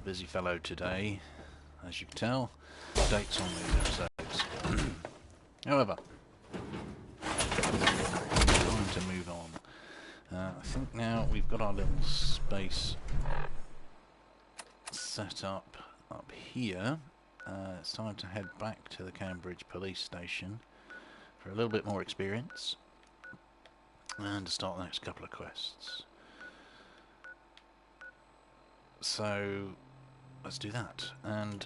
busy fellow today, as you can tell. Dates on these episodes. However, time to move on. I think now we've got our little space set up here. It's time to head back to the Cambridge police station for a little bit more experience and to start the next couple of quests. So let's do that. And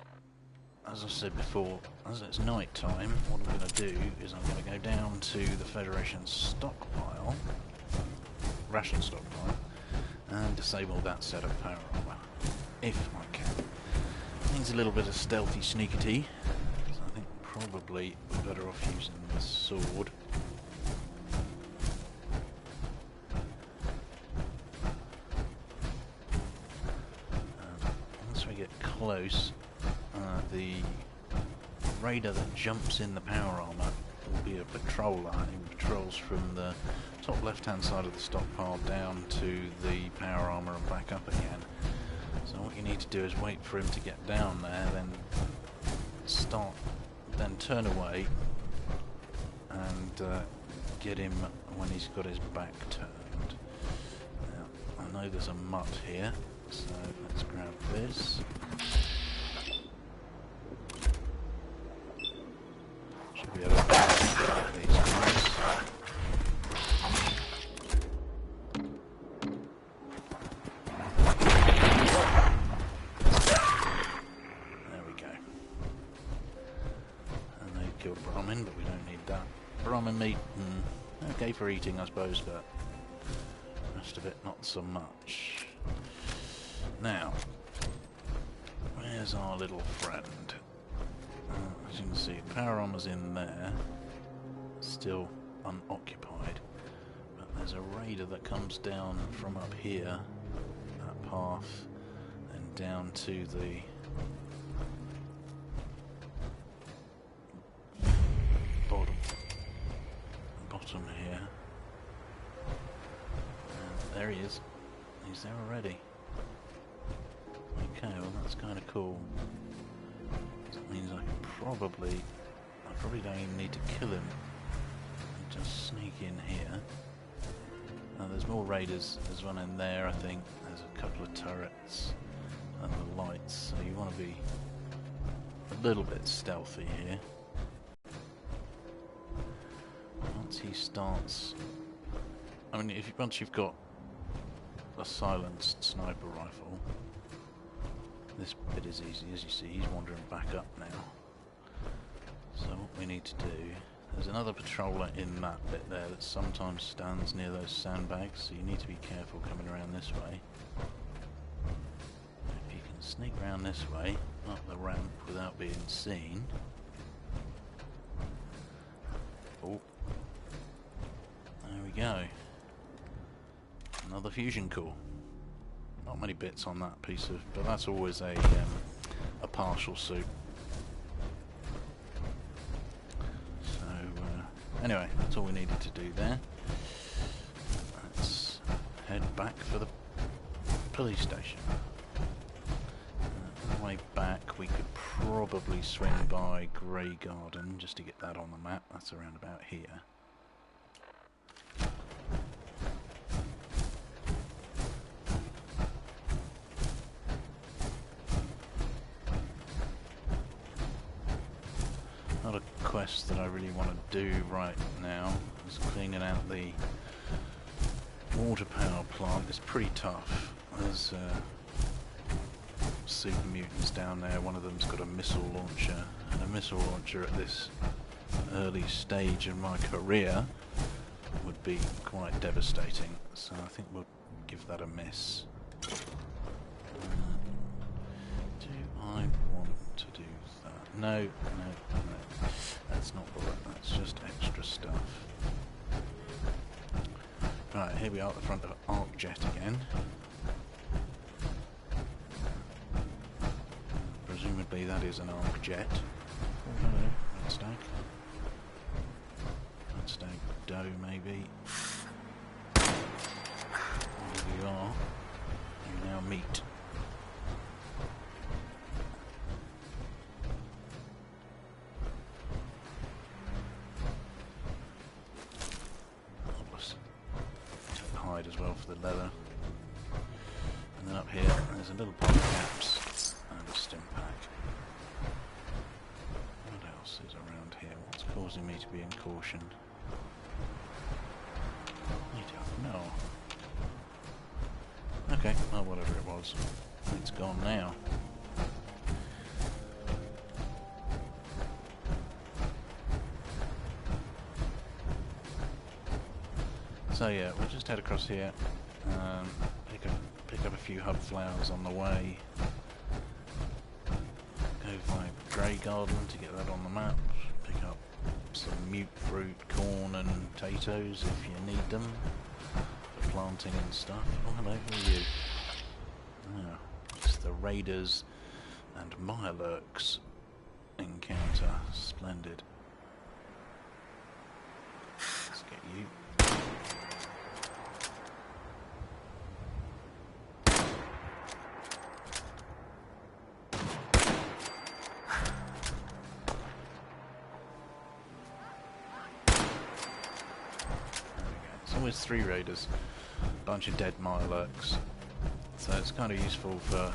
as I said before, as it's night time, what I'm going to do is I'm going to go down to the Federation stockpile, ration stockpile, and disable that set of power armor, if I can. Needs a little bit of stealthy sneakity, so I think probably we're better off using this sword. Once we get close, the raider that jumps in the power armor will be a patroller. He patrols from the top left hand side of the stockpile down to the power armor and back up again. So what you need to do is wait for him to get down there, then turn away and get him when he's got his back turned. Now, I know there's a mutt here, so let's grab this. Should be able to get these guys. There we go. And they killed Brahmin, but we don't need that. Brahmin meat, okay for eating, I suppose, but the rest of it not so much. Now, where's our little friend? As you can see, power armor's in there, still unoccupied, but there's a raider that comes down from up here, that path, and down to the bottom here. And there he is. He's there already. Okay, well that's kind of cool. That means I probably don't even need to kill him. Just sneak in here. There's more raiders. There's one in there, I think. There's a couple of turrets and the lights. So you want to be a little bit stealthy here. Once he starts, I mean, once you've got a silenced sniper rifle, this bit is easy. As you see, he's wandering back up now. So what we need to do, there's another patroller in that bit there that sometimes stands near those sandbags, so you need to be careful coming around this way. If you can sneak around this way, up the ramp without being seen. Oh. There we go. Another fusion core. Not many bits on that piece of, but that's always a partial suit. So anyway, that's all we needed to do there. Let's head back for the police station. On the way back, we could probably swing by Grey Garden just to get that on the map. That's around about here. Not a quest that I really want to do right now. Is cleaning out the water power plant. It's pretty tough. There's super mutants down there. One of them's got a missile launcher, and a missile launcher at this early stage in my career would be quite devastating. So I think we'll give that a miss. Do I want to do that? No. That's not bullet, that's just extra stuff. Right, here we are at the front of ArcJet again. Presumably that is an ArcJet. Oh, hello, red stag. Red stag doe, maybe. There you are. You now meet. the leather. And then up here, there's a little pack of caps and a stim pack. What else is around here? What's causing me to be in caution? I don't know. Okay, well, whatever it was, it's gone now. So yeah, we'll just head across here, pick up a few hub flowers on the way, go find Grey Garden to get that on the map, pick up some mute fruit, corn and potatoes if you need them for planting and stuff. Oh hello, who are you? Oh, it's the Raiders and Mirelurks encounter. Splendid. Let's get you. Always 3 raiders, a bunch of dead Mirelurks, so it's kind of useful for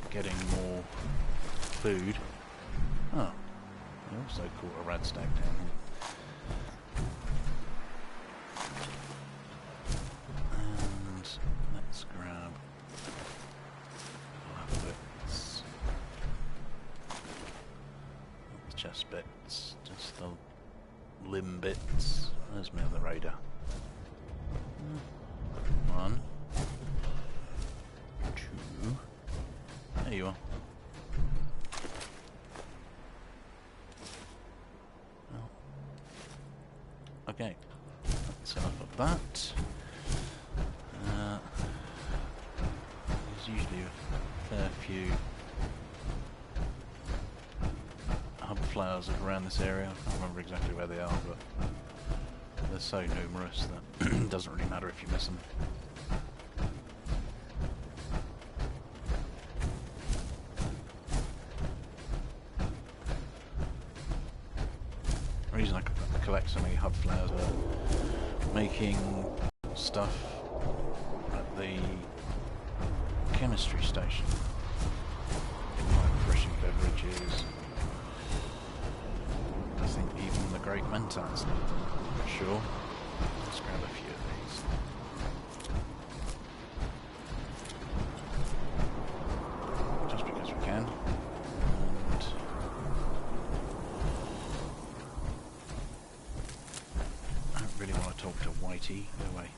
getting more food. Oh, we also caught a rad stag down here. And let's grab bits, not the chest bits, just the limb bits. Where's my other raider? 1, 2. There you are. Oh. Okay, that's enough of that. There's usually a fair few hub flowers around this area. I can't remember exactly where they are, but they're so numerous that it doesn't really matter if you miss them. The reason I collect so many hub flowers are making stuff at the chemistry station. Like refreshing beverages. I think even the great mentats need them. Sure. Let's grab a few of these. Just because we can. And I don't really want to talk to Whitey. Go away.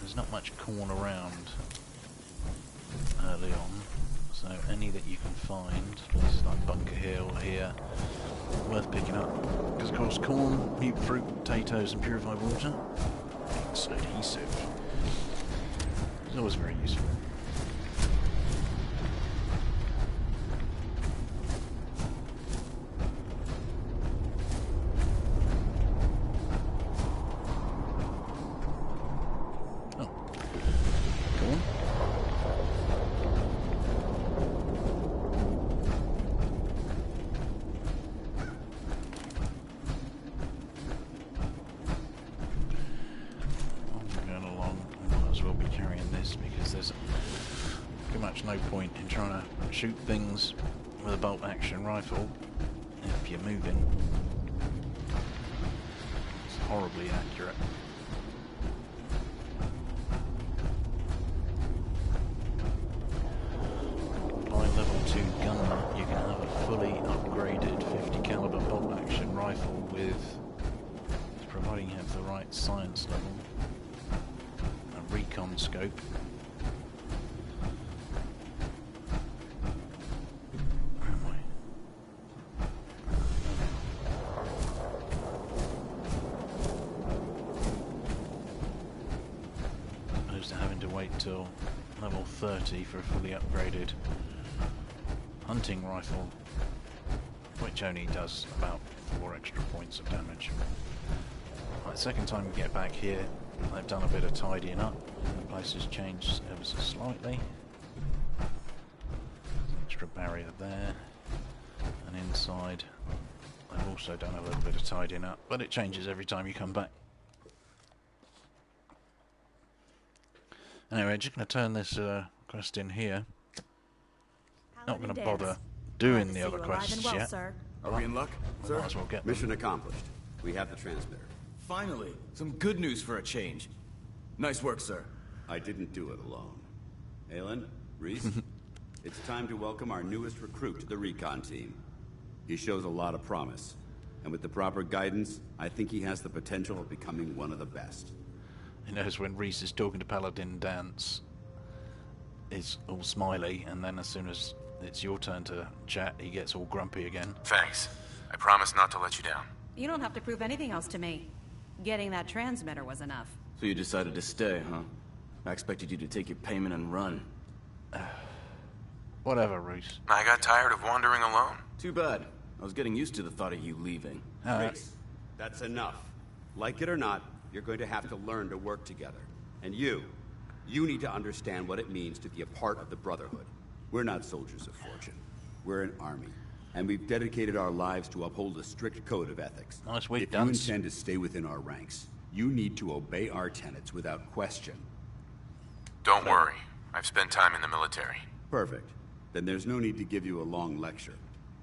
There's not much corn around early on, so any that you can find, places like Bunker Hill here, worth picking up, because of course corn, mute fruit, potatoes and purified water makes adhesive. It's always very useful. No point in trying to shoot things with a bolt action rifle if you're moving. It's horribly accurate. By level 2 gunner you can have a fully upgraded 50 caliber bolt action rifle with, providing you have the right science level, a recon scope. Till level 30 for a fully upgraded hunting rifle, which only does about 4 extra points of damage. Right, second time we get back here, they've done a bit of tidying up. The place has changed ever so slightly. There's an extra barrier there. And inside, I've also done a little bit of tidying up, but it changes every time you come back. Anyway, just going to turn this quest in here. Not going to bother doing the other quests yet. Sir. Are we in luck, sir? Might as well get them. Mission accomplished. We have the transmitter. Finally, some good news for a change. Nice work, sir. I didn't do it alone. Aelin, Reese, it's time to welcome our newest recruit to the recon team. He shows a lot of promise, and with the proper guidance, I think he has the potential of becoming one of the best. You notice when Reese is talking to Paladin Dance, it's all smiley, and then as soon as it's your turn to chat, he gets all grumpy again. Thanks. I promise not to let you down. You don't have to prove anything else to me. Getting that transmitter was enough. So you decided to stay, huh? I expected you to take your payment and run. Whatever, Reese. I got tired of wandering alone. Too bad. I was getting used to the thought of you leaving. Reese, that's enough. Like it or not, you're going to have to learn to work together. And you need to understand what it means to be a part of the Brotherhood. We're not soldiers of fortune. We're an army. And we've dedicated our lives to uphold a strict code of ethics. Nice way, If you intend to stay within our ranks, you need to obey our tenets without question. Don't worry. I've spent time in the military. Perfect. Then there's no need to give you a long lecture.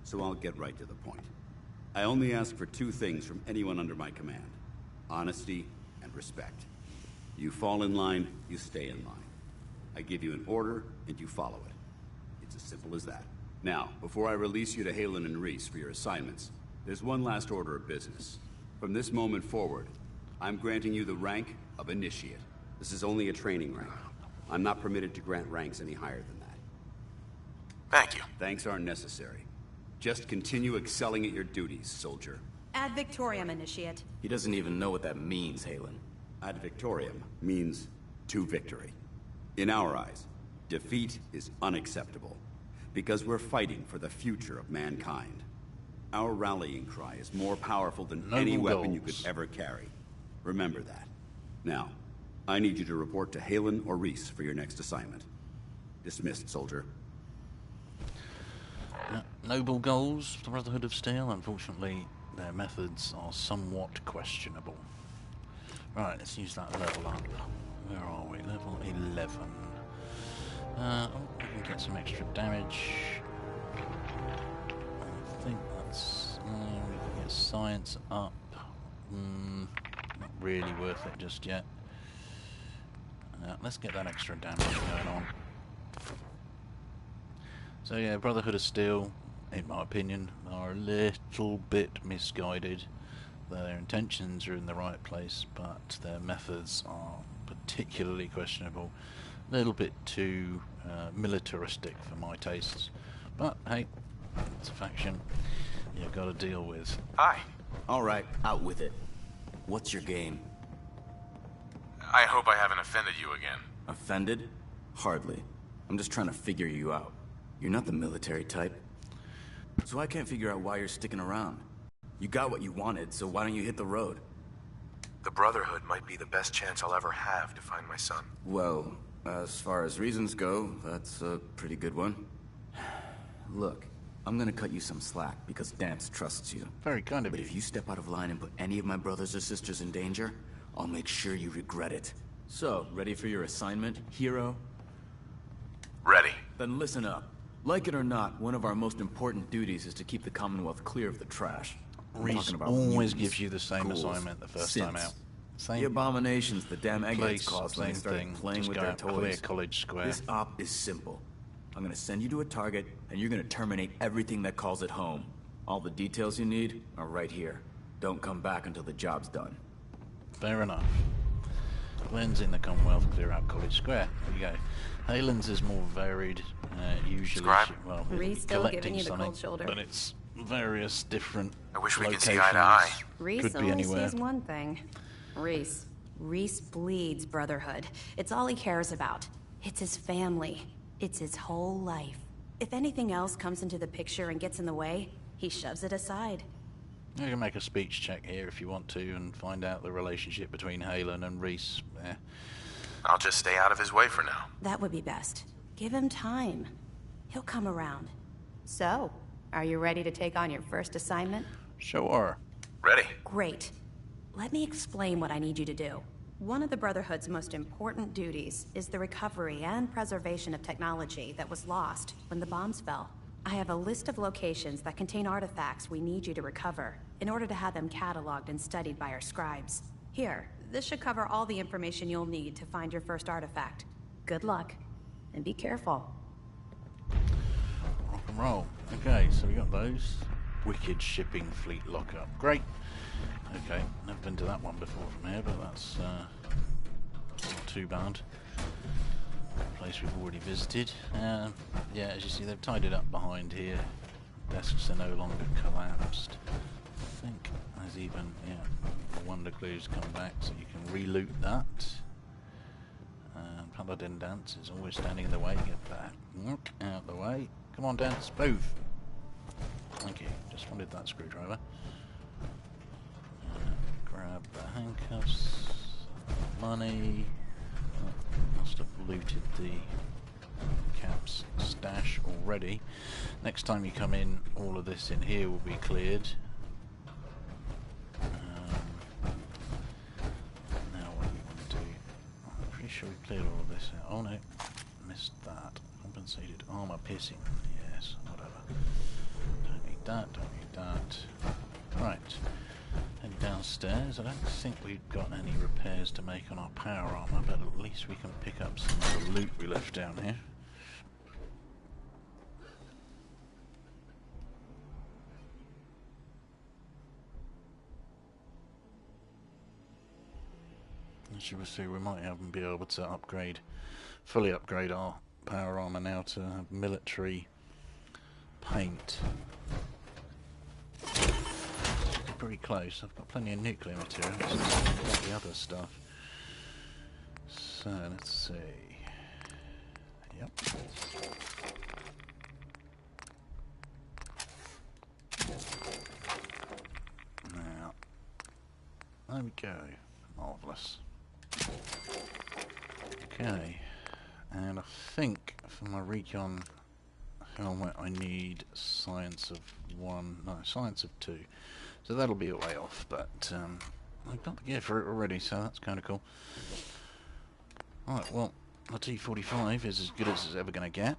So I'll get right to the point. I only ask for two things from anyone under my command: honesty and respect. You fall in line, you stay in line. I give you an order, and you follow it. It's as simple as that. Now, before I release you to Halen and Reese for your assignments, there's one last order of business. From this moment forward, I'm granting you the rank of Initiate. This is only a training rank. I'm not permitted to grant ranks any higher than that. Thank you. Thanks aren't necessary. Just continue excelling at your duties, soldier. Ad Victoriam, Initiate. He doesn't even know what that means, Halen. Ad Victoriam means to victory. In our eyes, defeat is unacceptable, because we're fighting for the future of mankind. Our rallying cry is more powerful than any weapon you could ever carry. Remember that. Now, I need you to report to Halen or Reese for your next assignment. Dismissed, soldier. Noble goals, the Brotherhood of Steel. Unfortunately, their methods are somewhat questionable. Right, let's use that level up. Where are we? Level 11. Oh, we can get some extra damage. I think that's... we can get science up. Not really worth it just yet. Let's get that extra damage going on. So yeah, Brotherhood of Steel, in my opinion, are a little bit misguided. Their intentions are in the right place, but their methods are particularly questionable. A little bit too militaristic for my tastes. But hey, it's a faction you've got to deal with. Hi. Alright, out with it. What's your game? I hope I haven't offended you again. Offended? Hardly. I'm just trying to figure you out. You're not the military type. So I can't figure out why you're sticking around. You got what you wanted, so why don't you hit the road? The Brotherhood might be the best chance I'll ever have to find my son. Well, as far as reasons go, that's a pretty good one. Look, I'm gonna cut you some slack because Dance trusts you. Very kind of But you. if you step out of line and put any of my brothers or sisters in danger, I'll make sure you regret it. So, ready for your assignment, hero? Ready. Then listen up. Like it or not, one of our most important duties is to keep the Commonwealth clear of the trash. I'm Reese talking about always mutants, gives you the same ghouls, assignment the first time synths. out. The Same abominations the damn eggheads place, caused when they same started thing. playing Just with go their out, clear toys. College Square. This op is simple. I'm gonna send you to a target, and you're gonna terminate everything that calls it home. All the details you need are right here. Don't come back until the job's done. Fair enough. Glenn's in the Commonwealth, clear out College Square. There you go. Halen's is more varied, usually. Subscribe. Well, Reese still collecting giving you the something, cold shoulder. but it's various different I wish we could locations. see eye to eye. Reese Could be only anywhere. sees one thing. Reese bleeds Brotherhood. It's all he cares about. It's his family. It's his whole life. If anything else comes into the picture and gets in the way, he shoves it aside. You can make a speech check here if you want to and find out the relationship between Halen and Reese. I'll just stay out of his way for now. That would be best. Give him time. He'll come around. So, Are you ready to take on your first assignment? Sure. Ready? Great. Let me explain what I need you to do. One of the Brotherhood's most important duties is the recovery and preservation of technology that was lost when the bombs fell. I have a list of locations that contain artifacts we need you to recover in order to have them cataloged and studied by our scribes. Here, this should cover all the information you'll need to find your first artifact. Good luck, and be careful. Rock and roll. Okay, so we got those. Wicked shipping fleet lockup. Great. Okay, never been to that one before from here, but that's not too bad. Place we've already visited. Yeah, as you see, they've tied it up behind here. Desks are no longer collapsed. I think there's even, the Wonder Glue's come back, so you can re-loot that. Paladin Dance is always standing in the way. Get that out of the way. Come on, Dance, move. Thank you. Just wanted that screwdriver. Grab the handcuffs. Money. Must have looted the Cap's stash already. Next time you come in, all of this in here will be cleared. Now what do you want to do? I'm pretty sure we cleared all of this out. Oh no, missed that. Compensated armor piercing. Yes, whatever. Don't need that, don't need that. Right. Head downstairs. I don't think we've got any repairs to make on our power armor, but at least we can pick up some of the loot we left down here. As you will see, we might even be able to fully upgrade our power armor now to have military paint. Pretty close. I've got plenty of nuclear material, so I've got the other stuff. So let's see. Yep. Now, there we go. Marvellous. Okay, and I think for my recon helmet I need science of 1, no, science of 2. So that'll be a way off, but I've got the gear for it already, so that's kind of cool. Alright, well, the T-45 is as good as it's ever going to get.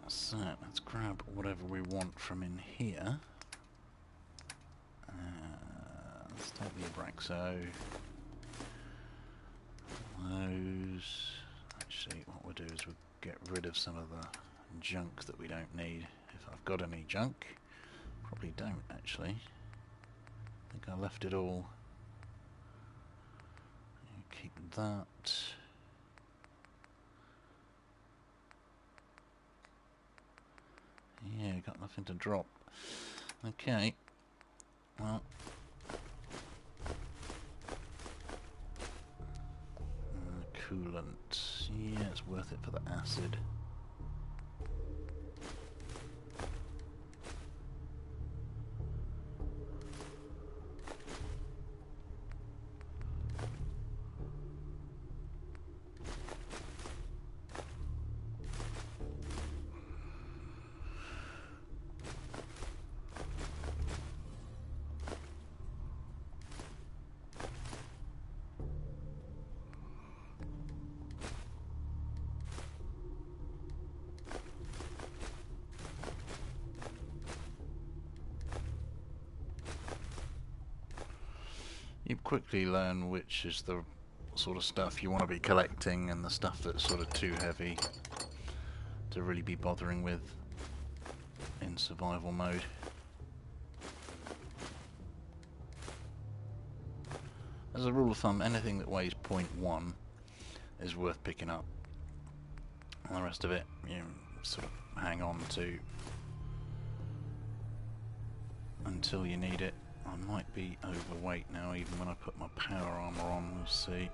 So, let's grab whatever we want from in here. Let's take the Abraxo. Those. Actually, what we'll do is we'll get rid of some of the junk that we don't need. If I've got any junk, probably don't actually. I think I left it all. Keep that. Yeah, got nothing to drop. Okay. Well. Coolant. Yeah, it's worth it for the acid. You quickly learn which is the sort of stuff you want to be collecting and the stuff that's sort of too heavy to really be bothering with in survival mode. As a rule of thumb, anything that weighs 0.1 is worth picking up. And the rest of it, you sort of hang on to until you need it. I might be overweight now, even when I put my power armor on, we'll see.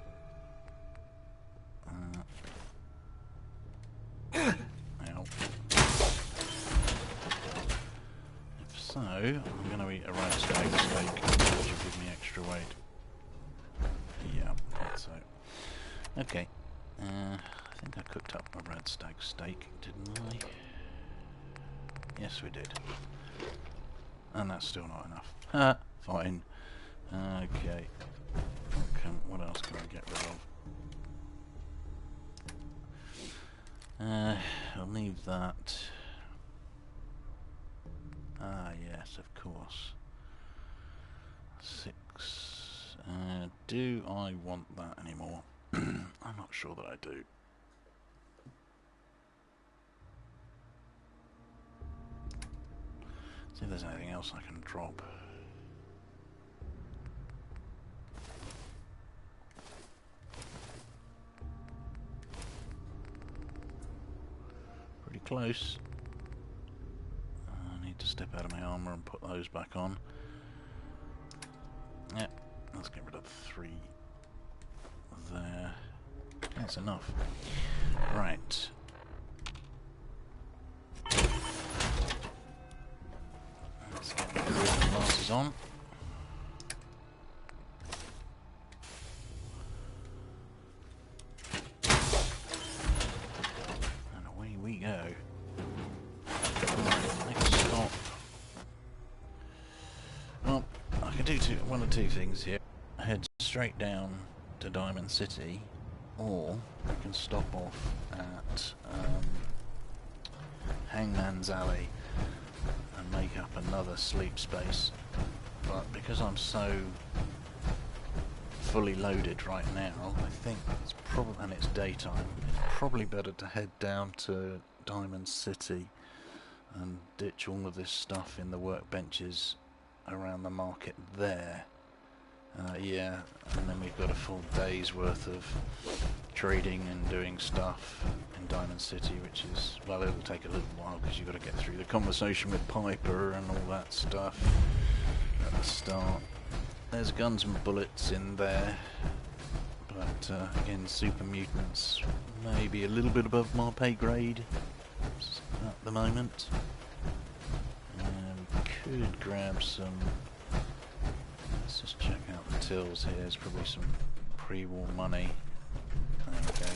Ow. If so, I'm going to eat a roast steak, which will give me extra weight. Yeah, I thought so. Okay. I think I cooked up a red stag steak, didn't I? Yes, we did. And that's still not enough. Ha! Fine. Okay. What else can I get rid of? I'll leave that. Ah, yes, of course. 6. Do I want that anymore? I'm not sure that I do. See if there's anything else I can drop. Pretty close. I need to step out of my armor and put those back on. Yep, let's get rid of 3 there. That's enough. Right. Let's get the glasses on. And away we go. Right, next stop. Well, I can do one of 2 things here. Head straight down to Diamond City, or we can stop off at Hangman's Alley and make up another sleep space. But because I'm so fully loaded right now, I think it's probably, and it's daytime, it's probably better to head down to Diamond City and ditch all of this stuff in the workbenches around the market there. Yeah, and then we've got a full day's worth of trading and doing stuff in Diamond City, which is, well, it'll take a little while because you've got to get through the conversation with Piper and all that stuff at the start. There's guns and bullets in there, but again, super mutants maybe a little bit above my pay grade at the moment. We could grab some. Let's just check out the tills here. There's probably some pre-war money. There we go.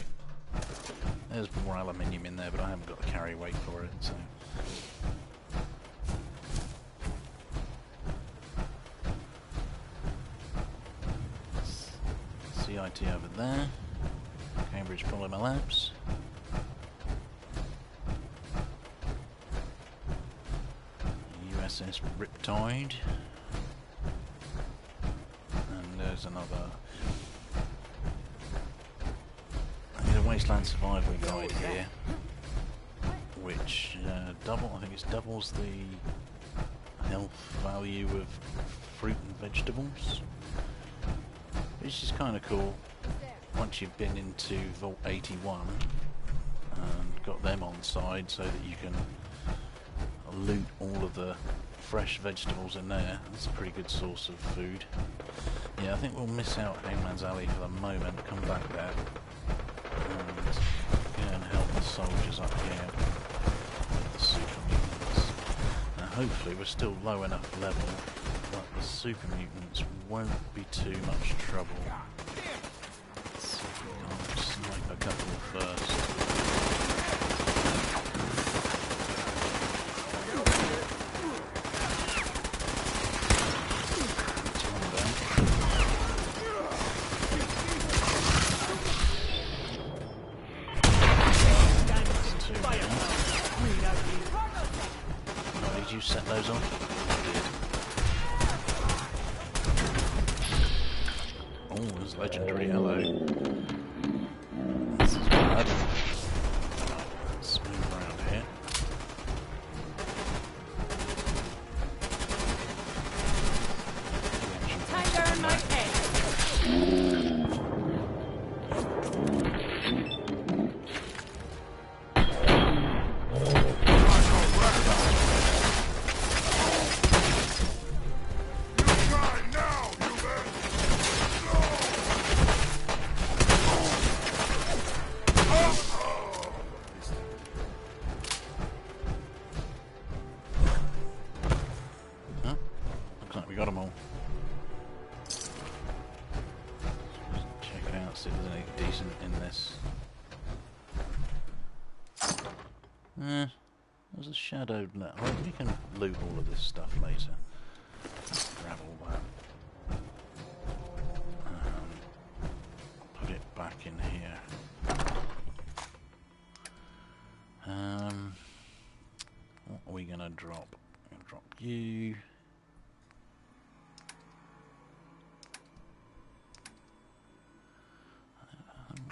There's more aluminium in there, but I haven't got the carry weight for it, so. CIT over there. Cambridge Polymer Labs. USS Riptide. There's another. There's a Wasteland Survival Guide here, which I think it doubles the health value of fruit and vegetables, which is kind of cool. Once you've been into Vault 81 and got them on side, so that you can loot all of the fresh vegetables in there. That's a pretty good source of food. Yeah, I think we'll miss out Hangman's Alley for the moment, come back there and go and help the soldiers up here with the super mutants. Now hopefully we're still low enough level that the super mutants won't be too much trouble. Let's see if we can snipe a couple first. You set those off? Oh, there's legendary hello. This is bad. Let's move around here. Time to earn my pay. We got them all. Check it out, see if there's anything decent in this There's a shadowed letter. Well, we can loot all of this stuff later. Grab all that. Put it back in here. What are we gonna drop? I'm gonna drop you. I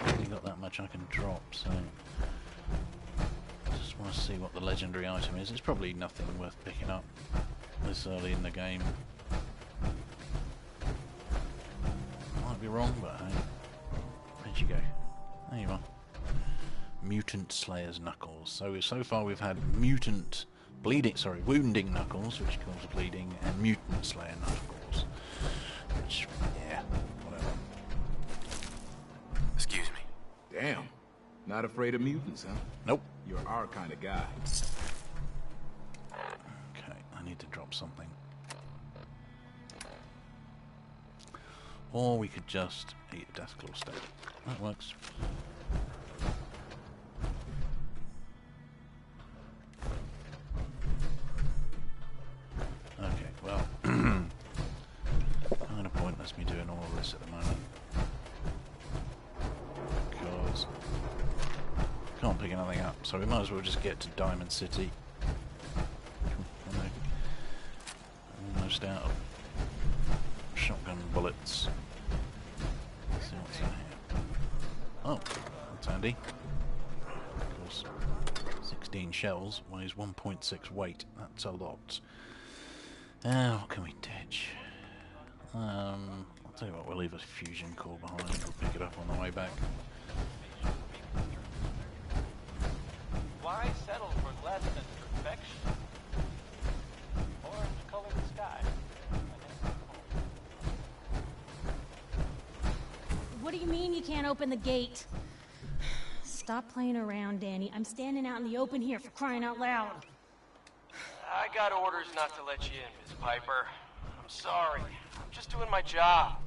haven't really got that much I can drop, so I just want to see what the legendary item is. It's probably nothing worth picking up this early in the game. Might be wrong, but hey, where'd you go? There you are. Mutant Slayer's Knuckles. So far we've had wounding Knuckles, which causes bleeding, and Mutant Slayer Knuckles, which, yeah, whatever. Excuse me. Damn. Not afraid of mutants, huh? Nope. You're our kind of guy. Okay, I need to drop something. Or we could just eat a Deathclaw steak. That works. Okay, well, kind of pointless me doing all of this at the moment. Because can't pick anything up, so we might as well just get to Diamond City. Almost out of shotgun bullets. Let's see what's in here. Oh, that's handy. Of course, 16 shells weighs 1.6 weight. That's a lot. What can we ditch? I'll tell you what, we'll leave a fusion core behind. We'll pick it up on the way back. Why settle for less than perfection? Orange-colored sky. What do you mean you can't open the gate? Stop playing around, Danny. I'm standing out in the open here, for crying out loud. I got orders not to let you in, Miss Piper. I'm sorry. I'm just doing my job.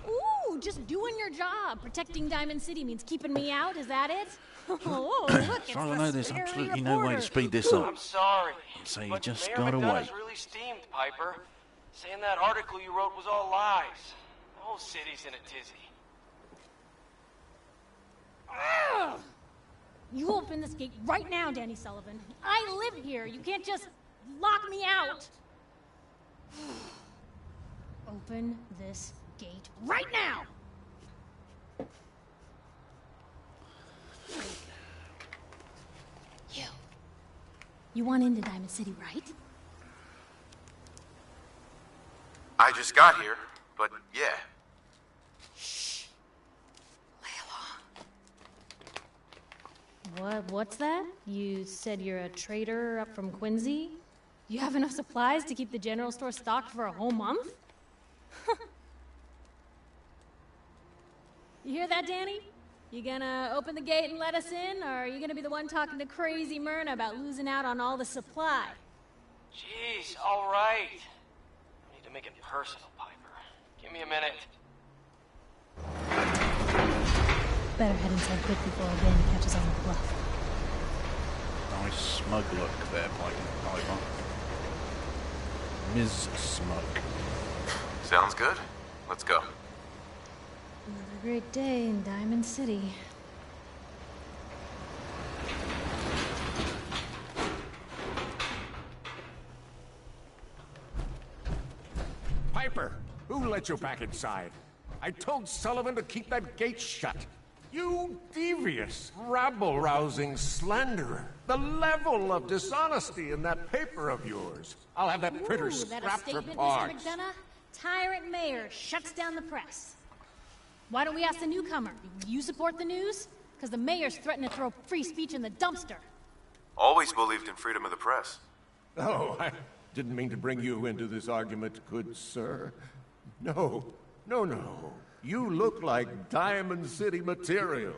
Ooh, just doing your job. Protecting Diamond City means keeping me out, is that it? Oh, look, it's I the know there's scary absolutely no way to reporter. speed this up. I'm sorry. So you but just Mayor gotta McDonough's wait. really steamed, Piper. Saying that article you wrote was all lies. The whole city's in a tizzy. Ugh. You open this gate right now, Danny Sullivan. I live here. You can't just lock me out. Open this gate right now. You want into Diamond City, right? I just got here, but yeah. What's that? You said you're a trader up from Quincy? You have enough supplies to keep the general store stocked for a whole month? You hear that, Danny? You gonna open the gate and let us in, or are you gonna be the one talking to crazy Myrna about losing out on all the supply? Jeez, all right. I need to make it personal, Piper. Give me a minute. Better head inside quick before Danny catches on the bluff. Nice smug look there, Piper. Ms. Smug. Sounds good. Let's go. Another great day in Diamond City. Piper, who let you back inside? I told Sullivan to keep that gate shut. You devious, rabble-rousing slanderer. The level of dishonesty in that paper of yours. I'll have that printer Ooh, that a scrapped for statement, parts. Mr. McDonough? Tyrant mayor shuts down the press. Why don't we ask the newcomer? You support the news? Because the mayor's threatened to throw free speech in the dumpster. Always believed in freedom of the press. Oh, I didn't mean to bring you into this argument, good sir. No. You look like Diamond City material.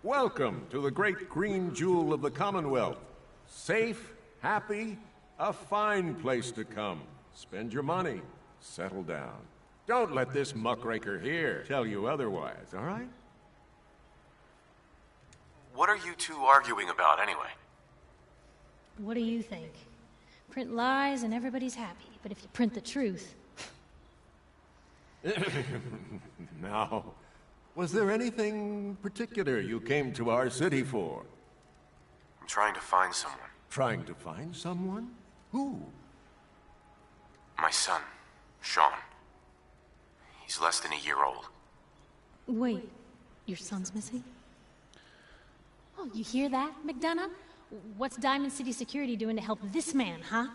Welcome to the great green jewel of the Commonwealth. Safe, happy, a fine place to come. Spend your money, settle down. Don't let this muckraker here tell you otherwise, all right? What are you two arguing about anyway? What do you think? Print lies and everybody's happy, but if you print the truth... Now, was there anything particular you came to our city for? I'm trying to find someone. Trying to find someone? Who? My son, Sean. He's less than a year old. Wait, your son's missing? Oh, you hear that, McDonough? What's Diamond City Security doing to help this man, huh?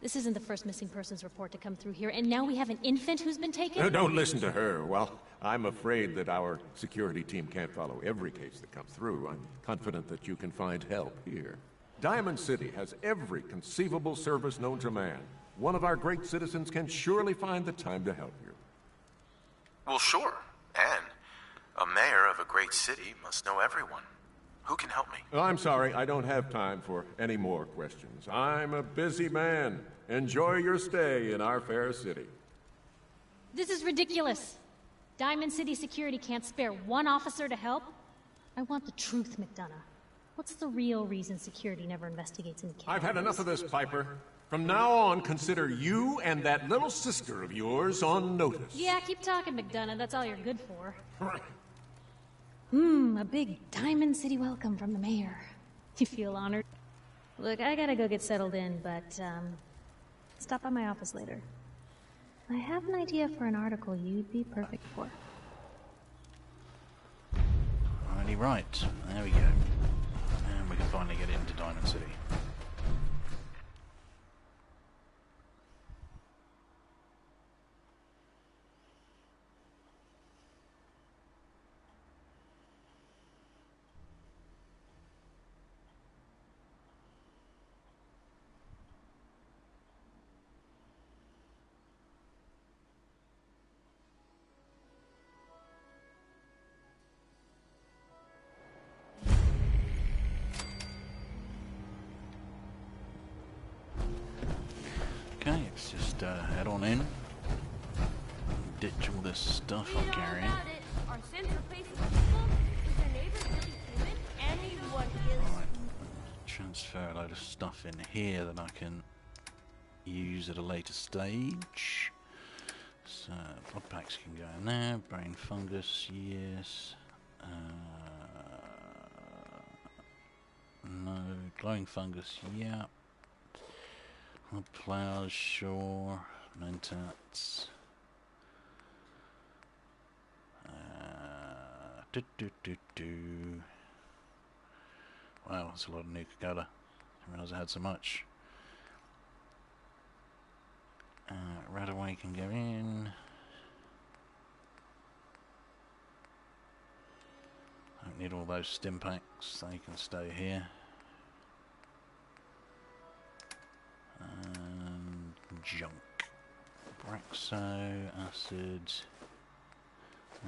This isn't the first missing persons report to come through here, and now we have an infant who's been taken? Don't listen to her. Well, I'm afraid that our security team can't follow every case that comes through. I'm confident that you can find help here. Diamond City has every conceivable service known to man. One of our great citizens can surely find the time to help you. Well, sure. And a mayor of a great city must know everyone. Who can help me? Oh, I'm sorry, I don't have time for any more questions. I'm a busy man. Enjoy your stay in our fair city. This is ridiculous. Diamond City Security can't spare one officer to help? I want the truth, McDonough. What's the real reason security never investigates in cases? I've had enough of this, Piper. From now on, consider you and that little sister of yours on notice. Yeah, keep talking, McDonough. That's all you're good for. A big Diamond City welcome from the mayor. You feel honored? Look, I gotta go get settled in, but, stop by my office later. I have an idea for an article you'd be perfect for. Alrighty, right. There we go. And we can finally get into Diamond City. Okay, let's just head on in. Ditch all this stuff I'm carrying. Our sense of place is peaceful. Is your neighbor really human? Anyone is. Right, transfer a load of stuff in here that I can use at a later stage. So, blood packs can go in there. Brain fungus, yes. No, glowing fungus, yeah. Plows, sure. Mentats. Wow, that's a lot of Nuka Cola. Didn't realise I had so much. Radaway can go in. Don't need all those stim packs, they can stay here. And junk. Braxo, acid,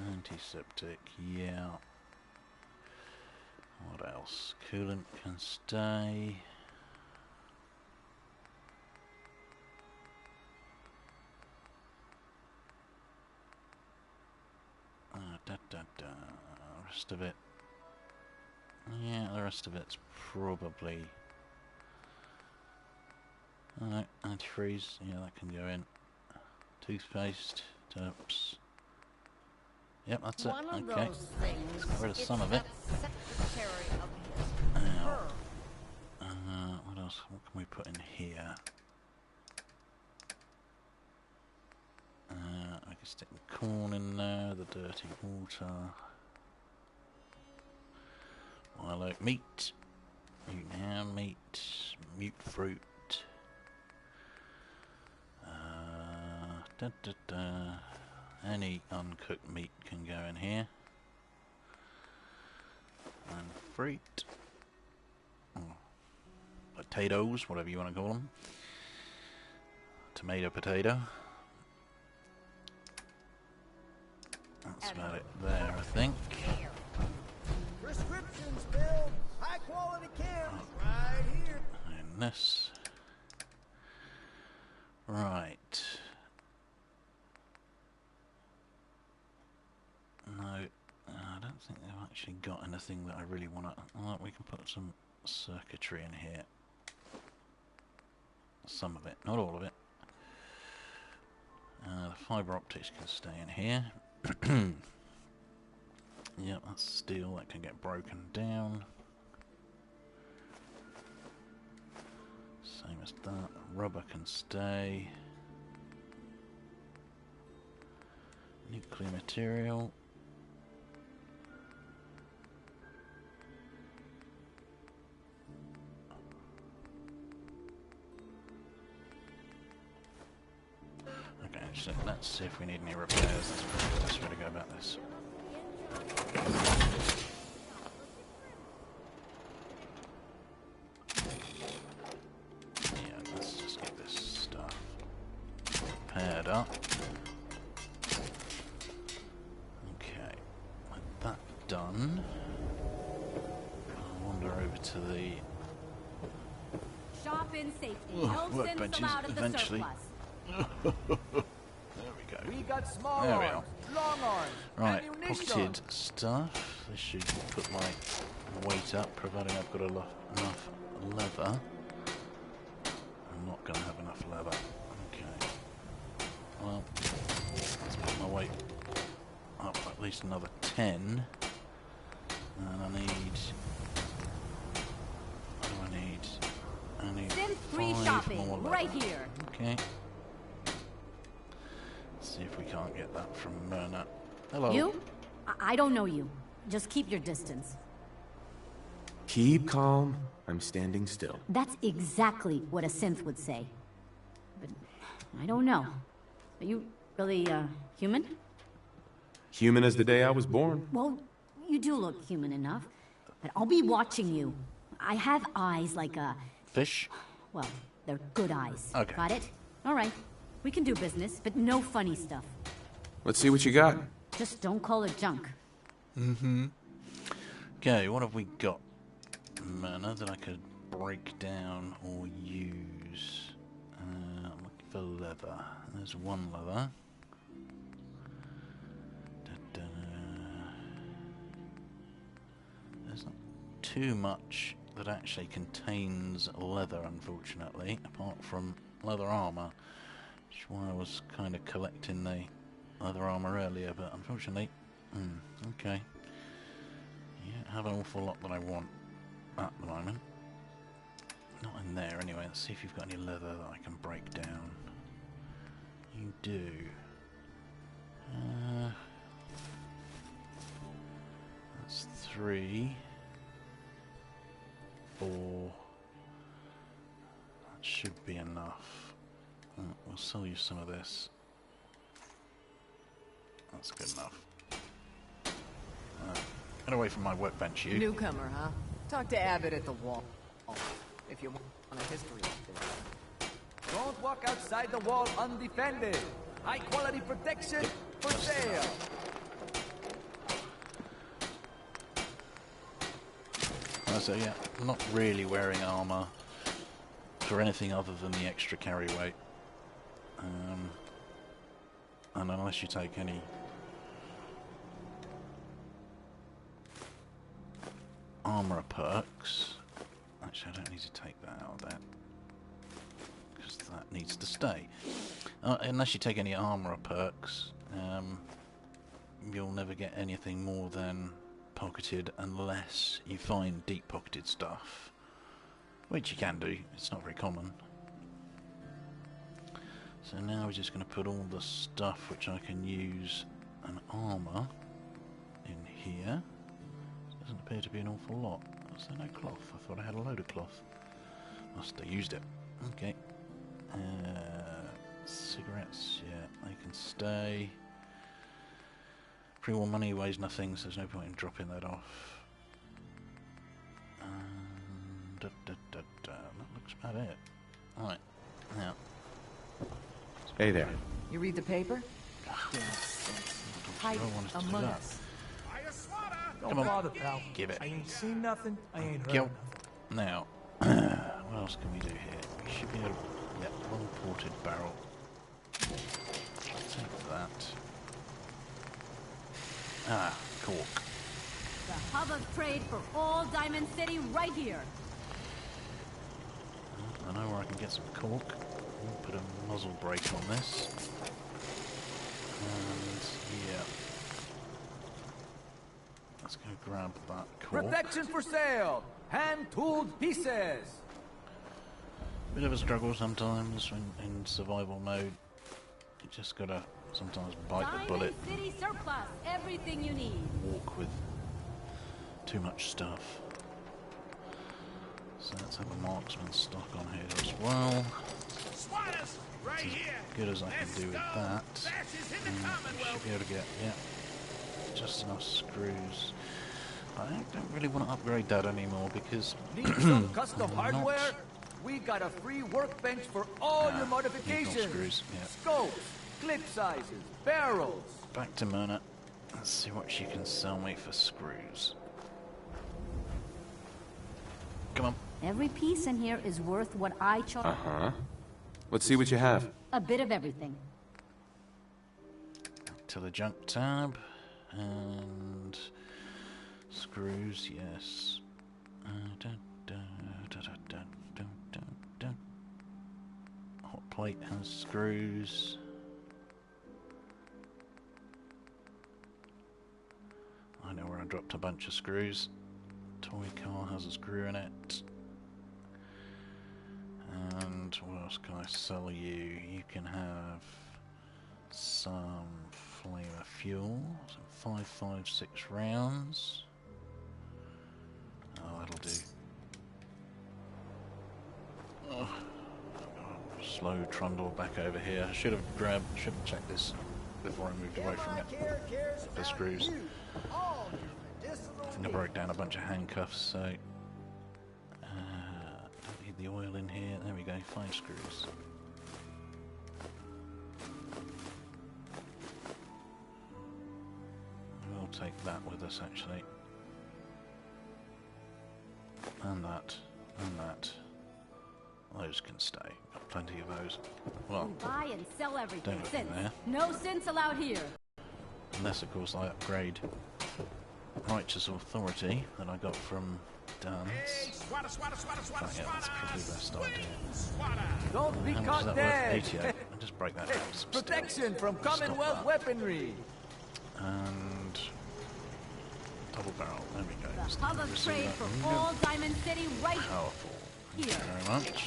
antiseptic, yeah. What else? Coolant can stay. Rest of it. Yeah, the rest of it's probably. Alright, antifreeze, yeah, that can go in. Toothpaste, turps. Yep, that's it. Okay. Let's get rid of some of it. What else? What can we put in here? I can stick the corn in there, the dirty water. I like meat. Mute ham, meat, mute fruit. Any uncooked meat can go in here. And fruit. Oh. Potatoes, whatever you want to call them. Tomato, potato. That's about it there, I think. Prescriptions, Bill. High quality chems right here. And this. Right. No, I don't think there are actually got anything that I really want to... Oh, we can put some circuitry in here. Some of it, not all of it. The fibre optics can stay in here. Yep, that's steel, that can get broken down. Same as that. Rubber can stay. Nuclear material. Okay, so let's see if we need any repairs. That's probably the best way to go about this. Yeah, let's just get this stuff paired up. Okay, with that done, I'll wander over to the shop in safety. No sins allowed at the surplus. There we go. We got small There we arms, are. long arms, Right, ammunition. pocketed stuff. This should put my weight up, providing I've got enough leather. I'm not going to have enough leather. Okay. Well, let's put my weight up at least another 10. And I need... What do I need? I need free 5 shopping more leather. right here. Okay. Let's see if we can't get that from Myrna. Hello. You? I don't know you. Just keep your distance. Keep calm. I'm standing still. That's exactly what a synth would say. But I don't know. Are you really, human? Human as the day I was born. Well, you do look human enough. But I'll be watching you. I have eyes like a... Fish? Well, they're good eyes. Okay. Got it? All right. We can do business, but no funny stuff. Let's see what you got. Just don't call it junk. Mm-hmm. Okay, what have we got, Myrna, that I could break down or use? I'm looking for leather. There's one leather. There's not too much that actually contains leather, unfortunately, apart from leather armor, which is why I was kind of collecting the leather armor earlier, but unfortunately, okay. You don't have an awful lot that I want at the moment. Not in there anyway. Let's see if you've got any leather that I can break down. You do. That's 3, 4. That should be enough. We'll sell you some of this. That's good enough. Get away from my workbench, you. Newcomer, huh? Talk to Abbott at the wall. If you want a history of this. Don't walk outside the wall undefended. High quality protection for sale. So yeah, I'm not really wearing armor for anything other than the extra carry weight. And unless you take any armor perks, actually I don't need to take that out of that because that needs to stay. Unless you take any armor perks, you'll never get anything more than pocketed unless you find deep pocketed stuff, which you can do. It's not very common. So now we're just going to put all the stuff which I can use an armor in here. Doesn't appear to be an awful lot. Is there no cloth? I thought I had a load of cloth. Must have used it. Okay. Cigarettes, yeah, they can stay. Pre-war money weighs nothing, so there's no point in dropping that off. That looks about it. Alright, now. Hey there. You read the paper? Hide among us. Don't bother, pal. Give it. I ain't seen nothing. I ain't heard Yo. nothing. Now, what else can we do here? We should be able to... Yeah, one ported barrel. Take that. Ah, cork. The hub of trade for all Diamond City right here. I know where I can get some cork. We'll put a muzzle brake on this. And yeah. Let's go grab that cork. Protection for sale! Hand-tooled pieces! Bit of a struggle sometimes in survival mode. You just gotta sometimes bite the bullet. Diamond City surplus, everything you need. Walk with too much stuff. So let's have a marksman stock on here as well. It's as good as I can do with that. We should be able to get, yeah, just enough screws. I don't really want to upgrade that anymore because Need some custom hardware? We got a free workbench for all your modifications. Screws, yeah. Scopes, clip sizes, barrels. Back to Myrna. Let's see what she can sell me for screws. Come on. Every piece in here is worth what I charge. Uh-huh. Let's see what you have. A bit of everything. To the junk tab. And screws, yes. Hot plate has screws. I know where I dropped a bunch of screws. Toy car has a screw in it. And what else can I sell you? You can have some flamer fuel, some 5.56 rounds. Oh, that'll do. Oh, slow trundle back over here. I should have checked this before I moved away from it. The screws. I think I broke down a bunch of handcuffs, so don't need the oil in here. There we go, 5 screws. We'll take that with us actually. And that, and that. Those can stay. Got plenty of those. Well, Buy and sell everything. don't look in there. No sense allowed here. Unless, of course, I upgrade Righteous Authority that I got from Dan's. Yeah, that's probably the best idea. Don't be How much is caught that dead! worth? 88. I'll just break that down. Some Protection from Stop Commonwealth that. weaponry! And double barrel. There we go. The hub of Receive trade that. for all Diamond City right Powerful. Thank you very much.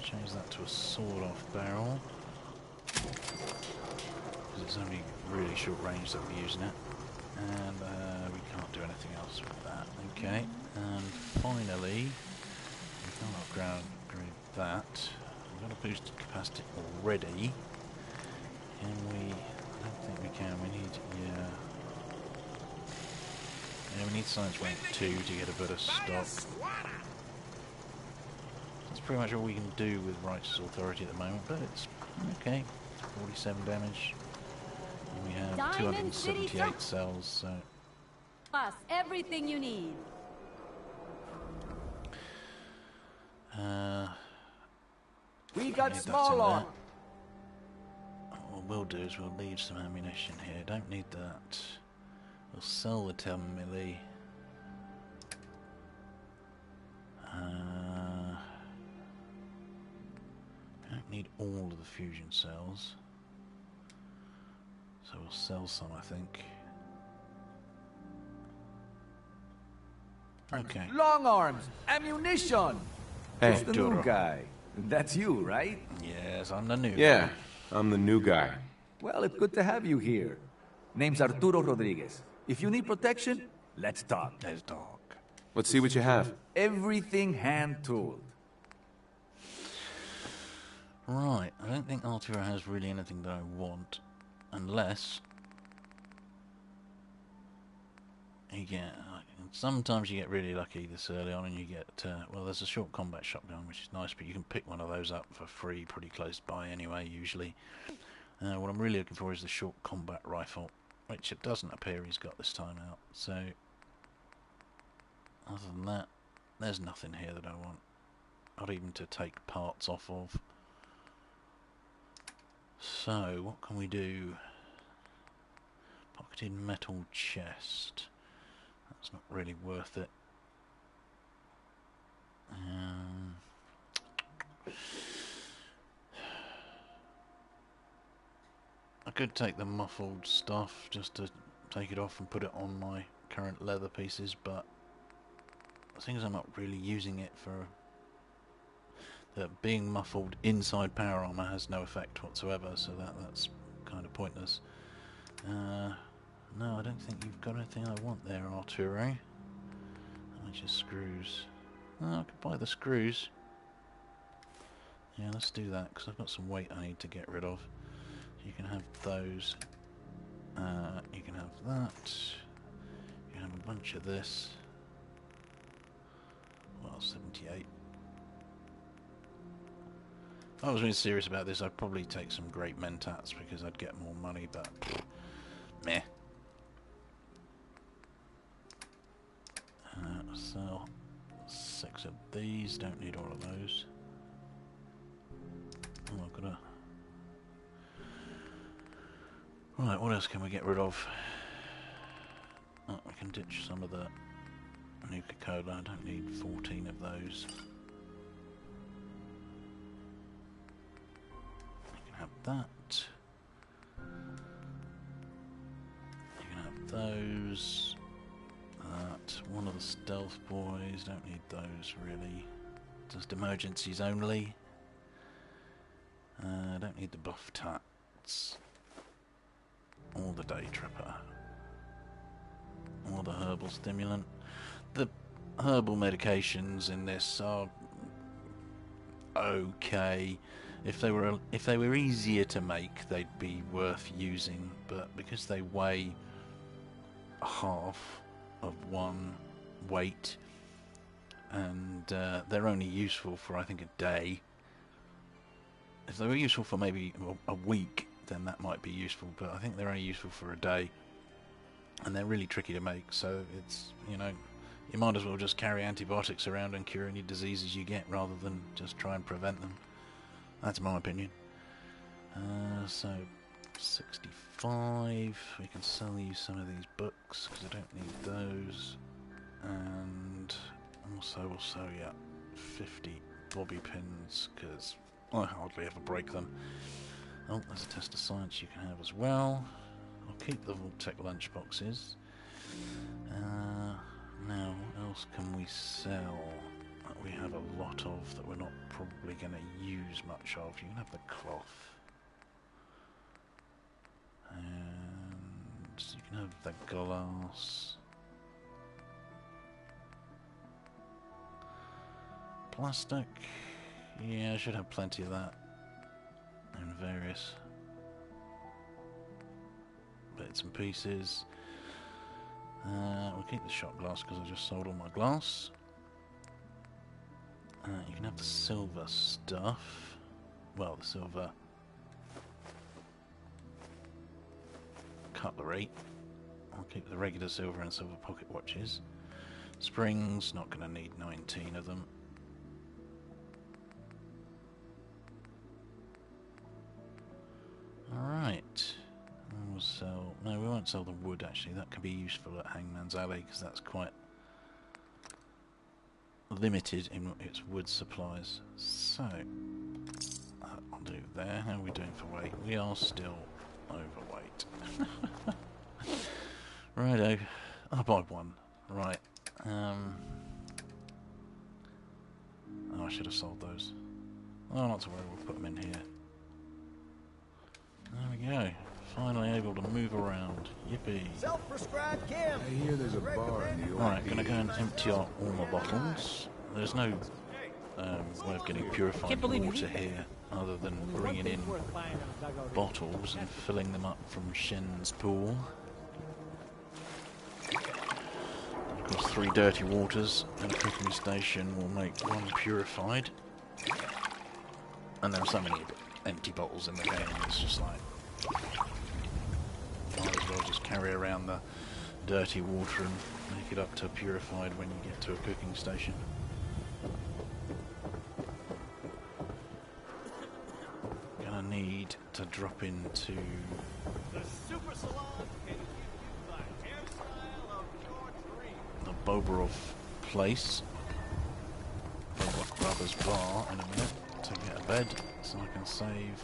Change that to a sawed-off barrel. Because it's only really short range that we're using it. And we can't do anything else with that. Okay. And finally, we can't upgrade that. We've got a boosted capacity already. Can we? I don't think we can. We need, yeah, we need science rank 2 to get a bit of stock. That's pretty much all we can do with Righteous Authority at the moment, but it's okay. 47 damage. And we have Diamond City 278 cells, so Plus everything you need. We got need that small in arm. there. What we'll do is we'll leave some ammunition here. Don't need that. We'll sell the 10 milli. We don't need all of the fusion cells. So we'll sell some, I think. Okay. Long arms, ammunition. Hey, Just the Duro. new guy. That's you, right? Yes, I'm the new Yeah, guy. I'm the new guy. Well, it's good to have you here. Name's Arturo Rodriguez. If you need protection, let's talk. Let's talk. Let's see what you have. Everything hand-tooled. Right, I don't think Arturo has really anything that I want, unless you get. Sometimes you get really lucky this early on, and you get. Well, there's a short combat shotgun, which is nice, but you can pick one of those up for free, pretty close by anyway. Usually, what I'm really looking for is the short combat rifle, which it doesn't appear he's got this time out. So, other than that, there's nothing here that I want. Not even to take parts off of. So, what can we do? Plated metal chest. That's not really worth it. I could take the muffled stuff just to take it off and put it on my current leather pieces, but the thing is I'm not really using it for... being muffled inside power armor has no effect whatsoever, so that's kind of pointless. No, I don't think you've got anything I want there, Arturo. How much is screws? Oh, I could buy the screws. Yeah, let's do that, because I've got some weight I need to get rid of. You can have those. You can have that. You can have a bunch of this. Well, 78. If I was really serious about this, I'd probably take some great mentats because I'd get more money, but meh. Sell 6 of these, don't need all of those. Oh, I've got a... Right, what else can we get rid of? Oh, we can ditch some of the Nuka-Cola, I don't need 14 of those. You can have that. You can have those. That. One of the stealth boys, don't need those really. Just emergencies only. Don't need the buff tats. Or the day tripper. Or the herbal stimulant. The herbal medications in this are okay. If they were easier to make, they'd be worth using, but because they weigh half of one weight and they're only useful for I think a day. If they were useful for maybe a week, then that might be useful, but I think they're only useful for a day, and they're really tricky to make, so it's, you know, you might as well just carry antibiotics around and cure any diseases you get rather than just try and prevent them. That's my opinion. So 65, we can sell you some of these books because I don't need those, and also we'll sell you 50 bobby pins because I hardly ever break them. Oh, there's a test of science you can have as well. I'll keep the Voltec lunchboxes. Now, what else can we sell that we have a lot of that we're not probably going to use much of? You can have the cloth. And you can have the glass. Plastic. Yeah, I should have plenty of that. And various bits and pieces. We'll keep the shot glass because I just sold all my glass. You can have the silver stuff. Well, the silver cutlery. I'll keep the regular silver and silver pocket watches. Springs, not going to need 19 of them. Alright. We'll sell... No, we won't sell the wood actually. That can be useful at Hangman's Alley because that's quite limited in its wood supplies. So, I'll do there. How are we doing for weight? We are still overweight. Righto. I'll buy one. Right. Oh, I should have sold those. Oh, not to worry, we'll put them in here. There we go. Finally able to move around. Yippee. Self-prescribed Kim. I hear there's a bar in the Alright, Right, gonna go and empty out all my bottles. There's no way of getting purified water here other than bringing in bottles and filling them up from Shen's pool. Of course, 3 dirty waters and a cooking station will make 1 purified. And there are so many empty bottles in the game, it's just like... Might as well just carry around the dirty water and make it up to purified when you get to a cooking station. Gonna need to drop into... The Super Salon can Bobrov place, Bobrov Brothers Bar, in a minute to get a bed so I can save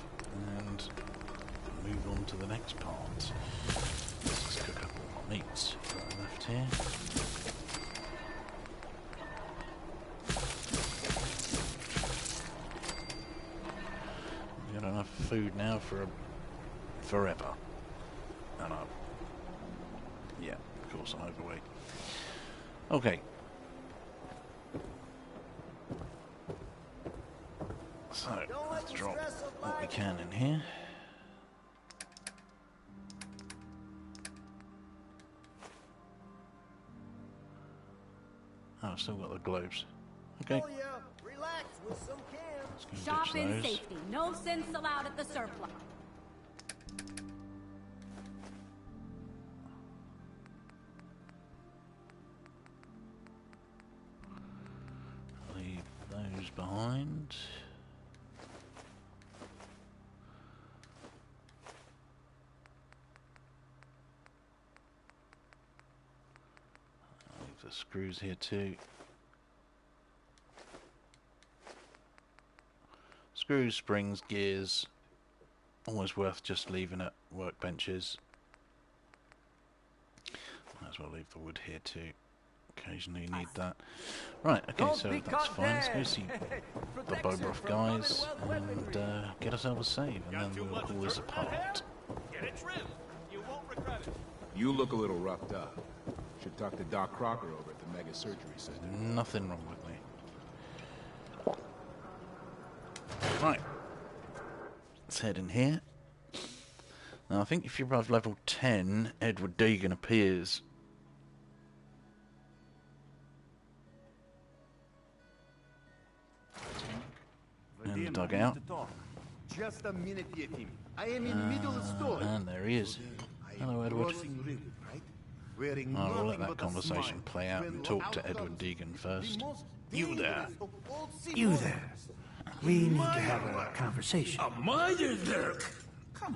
and move on to the next part. Let's just cook up all my meats that I left here. We've got enough food now for forever. And yeah, of course I'm overweight. Okay. So, let's drop what we can in here. Oh, I've still got the globes. Okay. Shop in safety. No sense allowed at the surplus. Leave those behind. Leave the screws here too. Screws, springs, gears, always worth just leaving at workbenches. Might as well leave the wood here too. Occasionally you need that. Right, okay, so that's fine. Let's go see the Bobrov guys and get ourselves a save, and then we'll pull this apart. Get it trimmed. You won't regret it. You look a little roughed up. Should talk to Doc Crocker over at the Mega Surgery Center. Nothing wrong with me. Right, let's head in here. Now I think if you arrive level 10, Edward Deegan appears. In the dugout. Just a minute, Yetim. I am in middle of story. And there he is. Hello, Edward. We'll let that conversation play out and talk to Edward Deegan first. You there. You there. We need to have a conversation. Come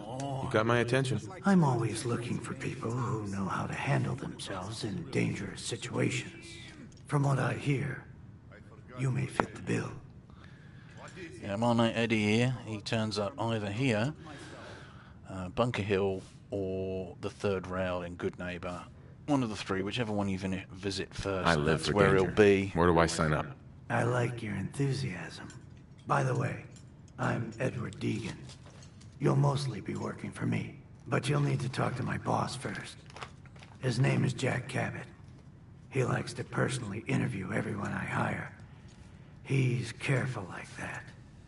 on. You got my attention. I'm always looking for people who know how to handle themselves in dangerous situations. From what I hear, you may fit the bill. Yeah, my mate Eddie here. He turns up either here, Bunker Hill, or the third rail in Good Neighbor. One of the three, whichever one you visit first. I live that's for where danger. he'll be. Where do I sign up? I like your enthusiasm. By the way, I'm Edward Deegan. You'll mostly be working for me, but you'll need to talk to my boss first. His name is Jack Cabot. He likes to personally interview everyone I hire. He's careful like that.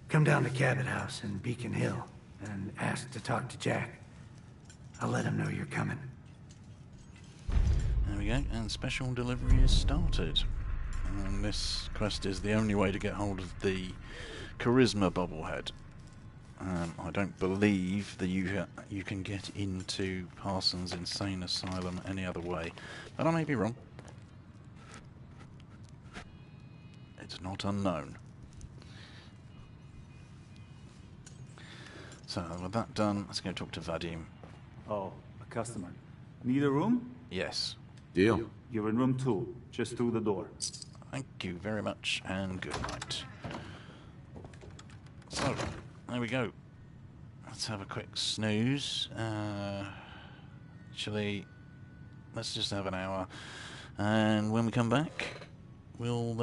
Come down to Cabot House in Beacon Hill and ask to talk to Jack. I'll let him know you're coming. There we go, and special delivery is started. And this quest is the only way to get hold of the Charisma bobblehead. I don't believe that you can get into Parsons Insane Asylum any other way, but I may be wrong. It's not unknown. So with that done, let's go talk to Vadim. Oh, a customer. Need a room? Yes. Deal. You're in room 2, just through the door. Thank you very much, and good night. So, there we go. Let's have a quick snooze. Actually, let's just have an hour. And when we come back, we'll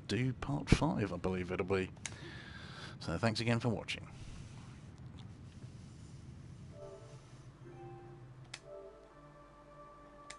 do part 5, I believe it'll be. So thanks again for watching.